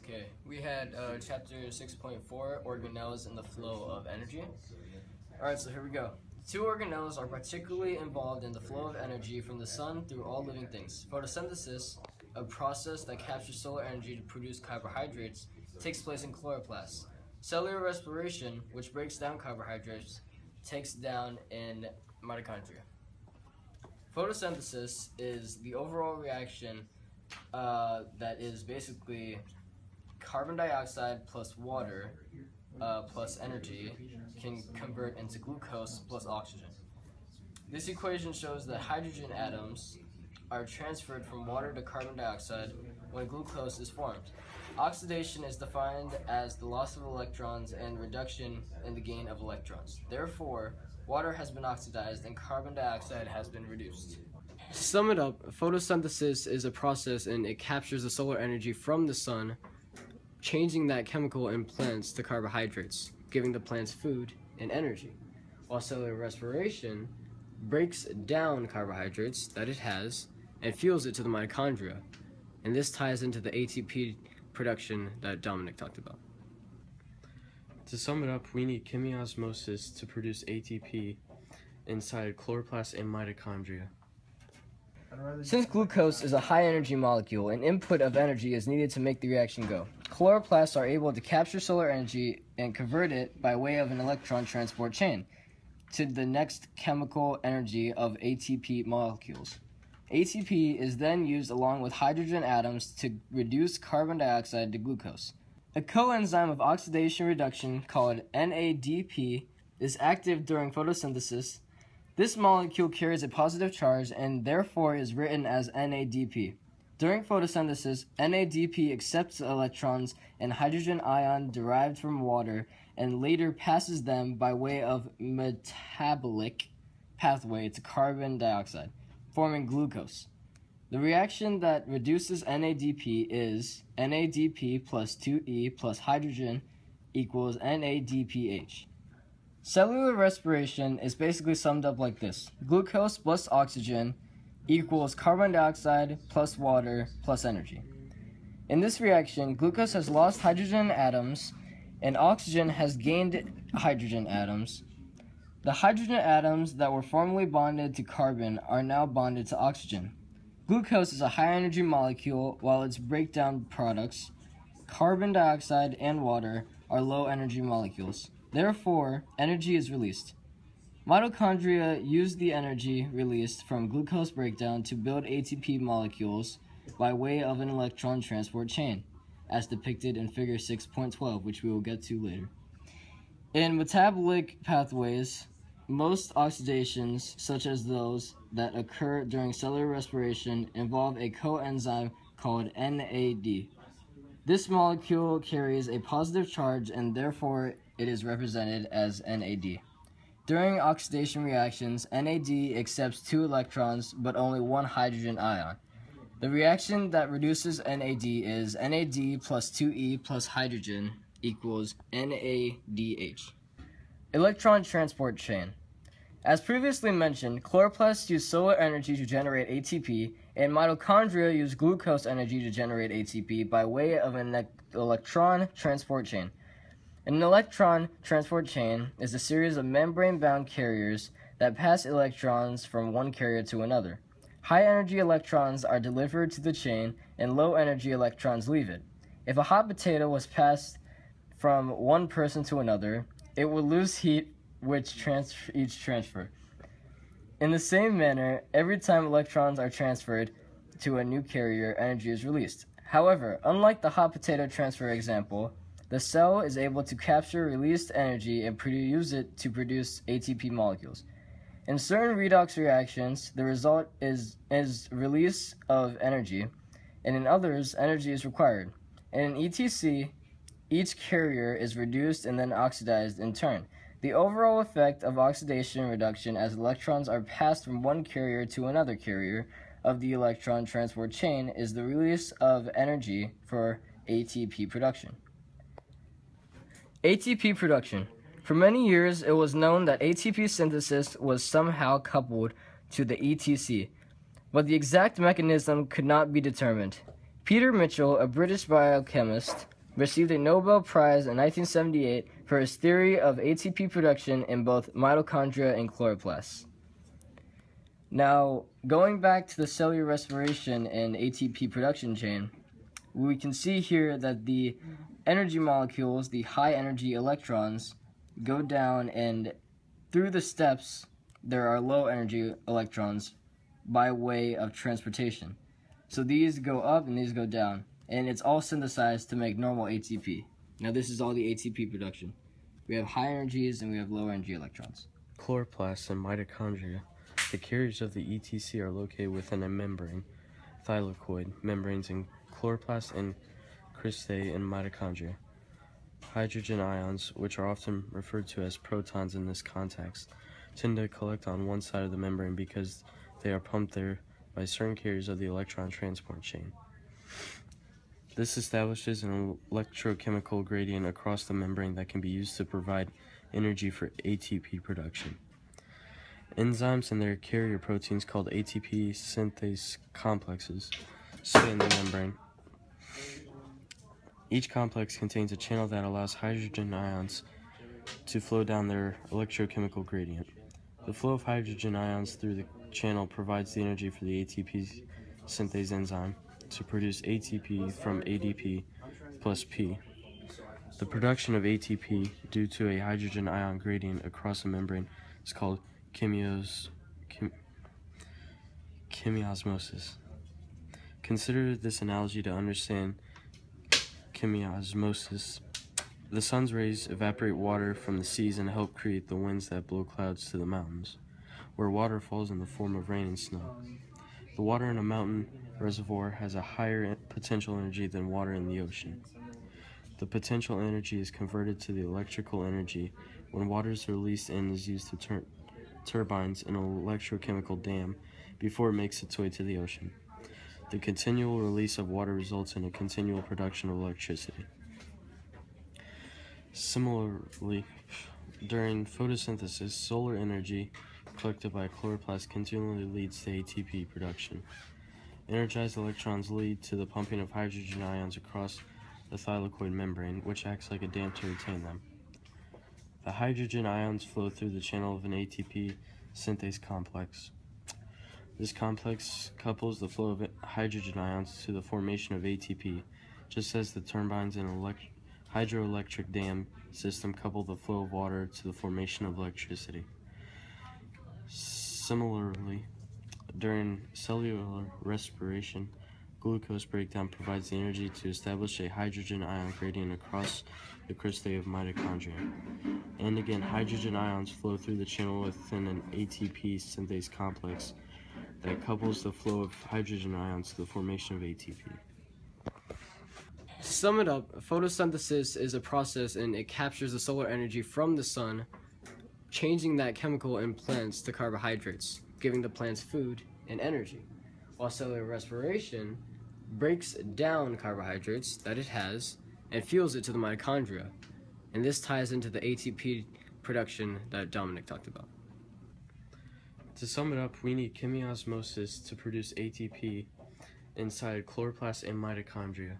Okay, we had chapter 6.4, Organelles and the Flow of Energy. Alright, so here we go. Two organelles are particularly involved in the flow of energy from the sun through all living things. Photosynthesis, a process that captures solar energy to produce carbohydrates, takes place in chloroplasts. Cellular respiration, which breaks down carbohydrates, takes down in mitochondria. Photosynthesis is the overall reaction that is basically carbon dioxide plus water plus energy can convert into glucose plus oxygen. This equation shows that hydrogen atoms are transferred from water to carbon dioxide when glucose is formed. Oxidation is defined as the loss of electrons and reduction in the gain of electrons. Therefore, water has been oxidized and carbon dioxide has been reduced. To sum it up, photosynthesis is a process and it captures the solar energy from the sun, changing that chemical in plants to carbohydrates, giving the plants food and energy, while cellular respiration breaks down carbohydrates that it has and fuels it to the mitochondria, and this ties into the ATP production that Dominic talked about. To sum it up, we need chemiosmosis to produce ATP inside chloroplasts and mitochondria. Since glucose is a high-energy molecule, an input of energy is needed to make the reaction go. Chloroplasts are able to capture solar energy and convert it by way of an electron transport chain to the next chemical energy of ATP molecules. ATP is then used along with hydrogen atoms to reduce carbon dioxide to glucose. A coenzyme of oxidation reduction called NADP is active during photosynthesis. This molecule carries a positive charge and therefore is written as NADP. During photosynthesis, NADP accepts the electrons and hydrogen ion derived from water and later passes them by way of metabolic pathway to carbon dioxide, forming glucose. The reaction that reduces NADP is NADP plus 2E plus hydrogen equals NADPH. Cellular respiration is basically summed up like this: glucose plus oxygen equals carbon dioxide plus water plus energy. In this reaction, glucose has lost hydrogen atoms and oxygen has gained hydrogen atoms. The hydrogen atoms that were formerly bonded to carbon are now bonded to oxygen. Glucose is a high-energy molecule, while its breakdown products, carbon dioxide and water, are low-energy molecules. Therefore, energy is released. Mitochondria use the energy released from glucose breakdown to build ATP molecules by way of an electron transport chain, as depicted in figure 6.12, which we will get to later. In metabolic pathways, most oxidations, such as those that occur during cellular respiration, involve a coenzyme called NAD. This molecule carries a positive charge and therefore it is represented as NAD. During oxidation reactions, NAD accepts 2 electrons but only 1 hydrogen ion. The reaction that reduces NAD is NAD plus 2E plus hydrogen equals NADH. Electron transport chain. As previously mentioned, chloroplasts use solar energy to generate ATP, and mitochondria use glucose energy to generate ATP by way of an electron transport chain. An electron transport chain is a series of membrane-bound carriers that pass electrons from one carrier to another. High-energy electrons are delivered to the chain, and low-energy electrons leave it. If a hot potato was passed from one person to another, it would lose heat with each transfer. In the same manner, every time electrons are transferred to a new carrier, energy is released. However, unlike the hot potato transfer example, the cell is able to capture released energy and use it to produce ATP molecules. In certain redox reactions, the result is release of energy, and in others, energy is required. In an ETC, each carrier is reduced and then oxidized in turn. The overall effect of oxidation reduction as electrons are passed from one carrier to another carrier of the electron transport chain is the release of energy for ATP production. ATP production. For many years, it was known that ATP synthesis was somehow coupled to the ETC, but the exact mechanism could not be determined. Peter Mitchell, a British biochemist, received a Nobel Prize in 1978 for his theory of ATP production in both mitochondria and chloroplasts. Now, going back to the cellular respiration and ATP production chain, we can see here that the energy molecules, the high energy electrons, go down, and through the steps there are low energy electrons by way of transportation. So these go up and these go down, and it's all synthesized to make normal ATP. Now this is all the ATP production. We have high energies and we have low energy electrons. Chloroplasts and mitochondria, the carriers of the ETC, are located within a membrane, thylakoid membranes in chloroplasts and cristae in mitochondria. Hydrogen ions, which are often referred to as protons in this context, tend to collect on one side of the membrane because they are pumped there by certain carriers of the electron transport chain. This establishes an electrochemical gradient across the membrane that can be used to provide energy for ATP production. Enzymes and their carrier proteins, called ATP synthase complexes, span the membrane. Each complex contains a channel that allows hydrogen ions to flow down their electrochemical gradient. The flow of hydrogen ions through the channel provides the energy for the ATP synthase enzyme to produce ATP from ADP plus P. The production of ATP due to a hydrogen ion gradient across a membrane is called chemiosmosis. Consider this analogy to understand chemiosmosis. The sun's rays evaporate water from the seas and help create the winds that blow clouds to the mountains, where water falls in the form of rain and snow. The water in a mountain reservoir has a higher potential energy than water in the ocean. The potential energy is converted to the electrical energy when water is released and is used to turn turbines in an electrochemical dam before it makes its way to the ocean. The continual release of water results in a continual production of electricity. Similarly, during photosynthesis, solar energy collected by chloroplasts continually leads to ATP production. Energized electrons lead to the pumping of hydrogen ions across the thylakoid membrane, which acts like a dam to retain them. The hydrogen ions flow through the channel of an ATP synthase complex. This complex couples the flow of hydrogen ions to the formation of ATP, just as the turbines in an hydroelectric dam system couple the flow of water to the formation of electricity. Similarly, during cellular respiration, glucose breakdown provides the energy to establish a hydrogen ion gradient across the cristae of mitochondria. And again, hydrogen ions flow through the channel within an ATP synthase complex that couples the flow of hydrogen ions to the formation of ATP. To sum it up, photosynthesis is a process and it captures the solar energy from the sun, changing that chemical in plants to carbohydrates, giving the plants food and energy, while cellular respiration breaks down carbohydrates that it has and fuels it to the mitochondria, and this ties into the ATP production that Dominic talked about. To sum it up, we need chemiosmosis to produce ATP inside chloroplasts and mitochondria.